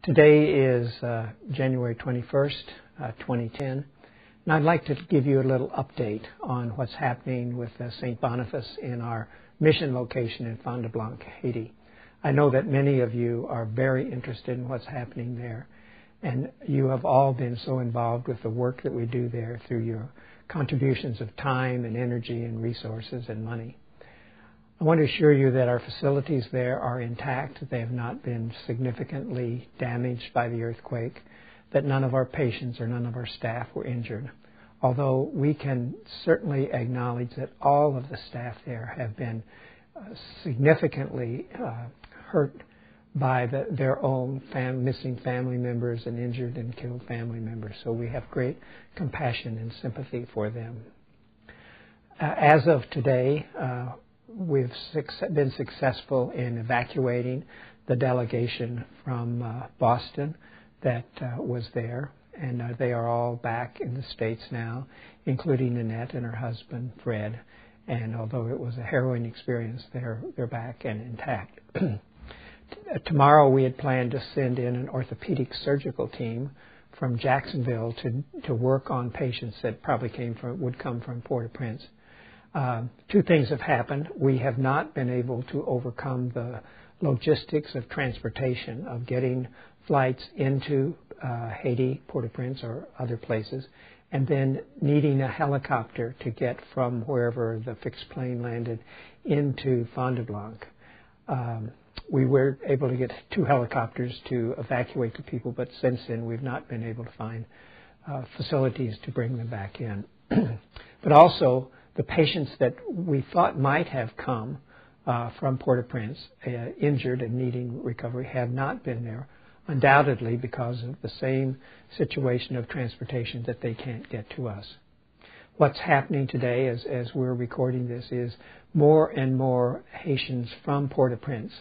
Today is January 21st, 2010, and I'd like to give you a little update on what's happening with St. Boniface in our mission location in Fond du Lac, Haiti. I know that many of you are very interested in what's happening there, and you have all been so involved with the work that we do there through your contributions of time and energy and resources and money. I want to assure you that our facilities there are intact, that they have not been significantly damaged by the earthquake, that none of our patients or none of our staff were injured. Although we can certainly acknowledge that all of the staff there have been significantly hurt by their own missing family members and injured and killed family members. So we have great compassion and sympathy for them. As of today, we've been successful in evacuating the delegation from Boston that was there, and they are all back in the States now, including Nanette and her husband, Fred. And although it was a harrowing experience, they're back and intact. Tomorrow we had planned to send in an orthopedic surgical team from Jacksonville to work on patients that probably would come from Port-au-Prince. Two things have happened. We have not been able to overcome the logistics of transportation, of getting flights into Haiti, Port-au-Prince, or other places, and then needing a helicopter to get from wherever the fixed plane landed into Fond du Lac. We were able to get 2 helicopters to evacuate the people, but since then we've not been able to find facilities to bring them back in. But also, the patients that we thought might have come from Port-au-Prince, injured and needing recovery, have not been there, undoubtedly because of the same situation of transportation that they can't get to us. What's happening today, as we're recording this, is more and more Haitians from Port-au-Prince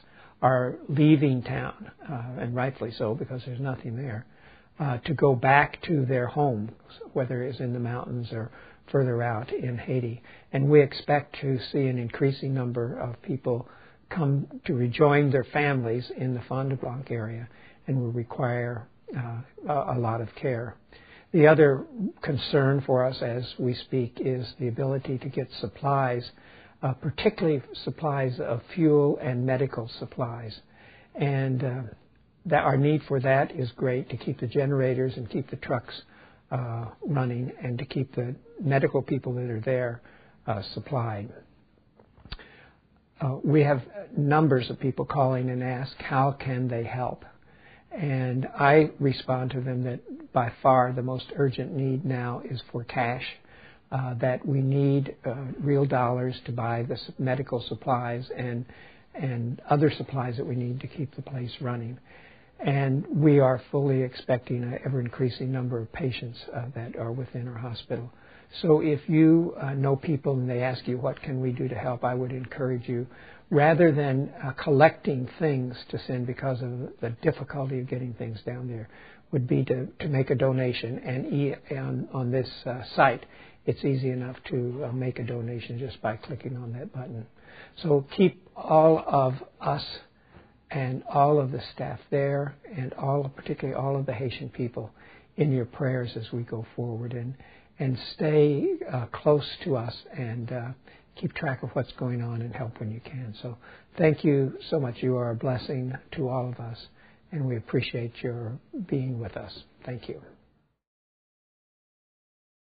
are leaving town, and rightfully so because there's nothing there, to go back to their homes, whether it's in the mountains or further out in Haiti. And we expect to see an increasing number of people come to rejoin their families in the Fond du Lac area and will require a lot of care. The other concern for us as we speak is the ability to get supplies, particularly supplies of fuel and medical supplies. And that our need for that is great, to keep the generators and keep the trucks running and to keep the medical people that are there supplied. We have numbers of people calling and ask how can they help. And I respond to them that by far the most urgent need now is for cash, that we need real dollars to buy the medical supplies and other supplies that we need to keep the place running. And we are fully expecting an ever-increasing number of patients that are within our hospital. So if you know people and they ask you what can we do to help, I would encourage you, rather than collecting things to send because of the difficulty of getting things down there, would be to make a donation. And on this site, it's easy enough to make a donation just by clicking on that button. So keep all of us and all of the staff there, and particularly all of the Haitian people, in your prayers as we go forward, and stay close to us and keep track of what's going on and help when you can. So thank you so much. You are a blessing to all of us, and we appreciate your being with us. Thank you.